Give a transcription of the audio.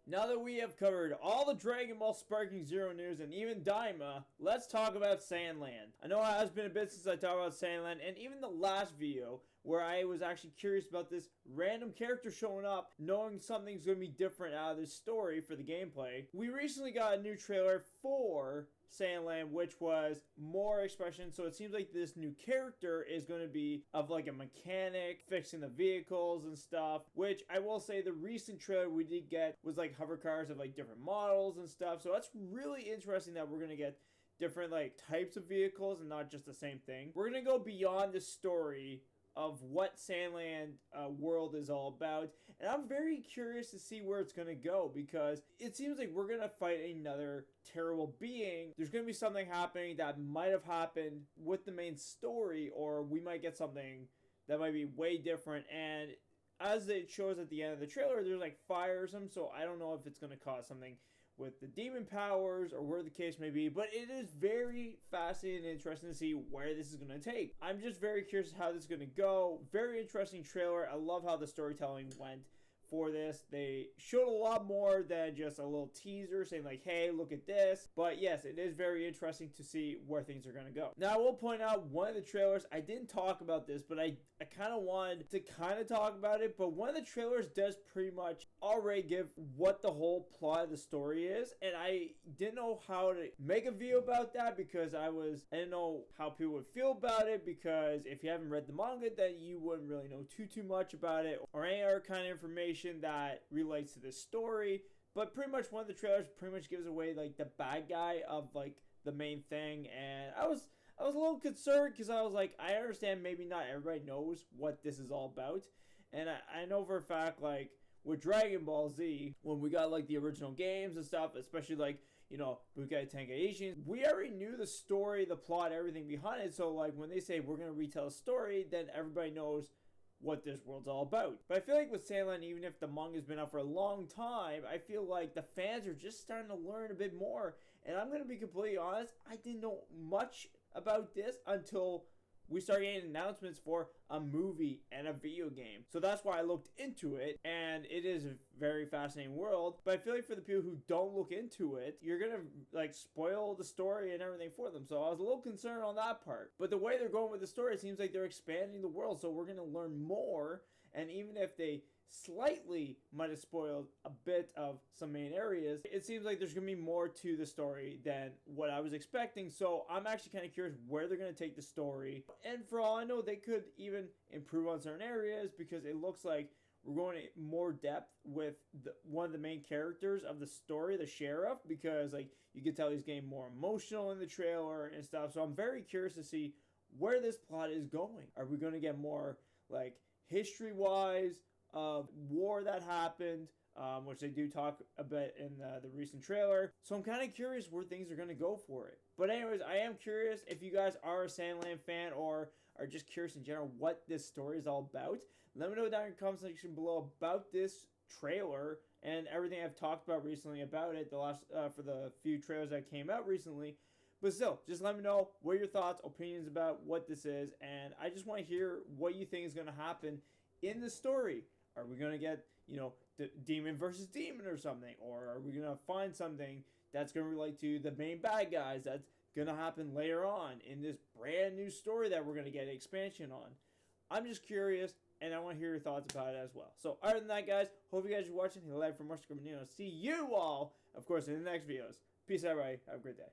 Now that we have covered all the Dragon Ball Sparking Zero news and even Daima, let's talk about SandLand. I know it has been a bit since I talked about SandLand, and even the last video where I was actually curious about this random character showing up, knowing something's going to be different out of this story for the gameplay. We recently got a new trailer for SandLand, which was more expression, so it seems like this new character is going to be of like a mechanic fixing the vehicles and stuff, which I will say the recent trailer we did get was like hover cars of like different models and stuff, so that's really interesting that we're going to get different like types of vehicles and not just the same thing. We're going to go beyond the story of what SandLand world is all about, and I'm very curious to see where it's going to go, because it seems like we're going to fight another terrible being. There's going to be something happening that might have happened with the main story, or we might get something that might be way different. And as it shows at the end of the trailer, there's like fire or something, so I don't know if it's going to cause something with the demon powers or where the case may be, but it is very fascinating and interesting to see where this is going to take. I'm just very curious how this is going to go. Very interesting trailer. I love how the storytelling went for this. They showed a lot more than just a little teaser saying like, hey, look at this. But yes, it is very interesting to see where things are going to go. Now, I will point out one of the trailers, I didn't talk about this, but I kind of wanted to kind of talk about it, but one of the trailers does pretty much already give what the whole plot of the story is, and I didn't know how to make a video about that, because I didn't know how people would feel about it, because if you haven't read the manga, then you wouldn't really know too much about it or any other kind of information that relates to this story. But pretty much one of the trailers pretty much gives away like the bad guy of like the main thing, and I was a little concerned, because I was like, I understand maybe not everybody knows what this is all about, and I know for a fact, like with Dragon Ball Z, when we got like the original games and stuff, especially like, you know, Bukai Tenkaichi, we already knew the story, the plot, everything behind it. So like when they say we're going to retell a story, then everybody knows what this world's all about. But I feel like with SandLand, even if the manga's been out for a long time, I feel like the fans are just starting to learn a bit more. And I'm going to be completely honest, I didn't know much about this until we started getting announcements for a movie and a video game. So that's why I looked into it, and it is a very fascinating world. But I feel like for the people who don't look into it, you're gonna like spoil the story and everything for them. So I was a little concerned on that part. But the way they're going with the story, it seems like they're expanding the world, so we're gonna learn more. And even if they slightly might have spoiled a bit of some main areas, it seems like there's going to be more to the story than what I was expecting. So I'm actually kind of curious where they're going to take the story. And for all I know, they could even improve on certain areas, because it looks like we're going to more depth with one of the main characters of the story, the sheriff, because like you can tell he's getting more emotional in the trailer and stuff. So I'm very curious to see where this plot is going. Are we going to get more like history-wise of war that happened, which they do talk a bit in the recent trailer. So I'm kind of curious where things are going to go for it. But anyways, I am curious if you guys are a SandLand fan or are just curious in general what this story is all about. Let me know down in the comment section below about this trailer and everything I've talked about recently about it, the last for the few trailers that came out recently. But still, just let me know what your thoughts, opinions about what this is, and I just want to hear what you think is going to happen in the story. Are we going to get, you know, demon versus demon or something? Or are we going to find something that's going to relate to the main bad guys that's going to happen later on in this brand new story that we're going to get an expansion on? I'm just curious, and I want to hear your thoughts about it as well. So other than that, guys, hope you guys are watching. Hit like for more. See you all, of course, in the next videos. Peace out, everybody. Have a great day.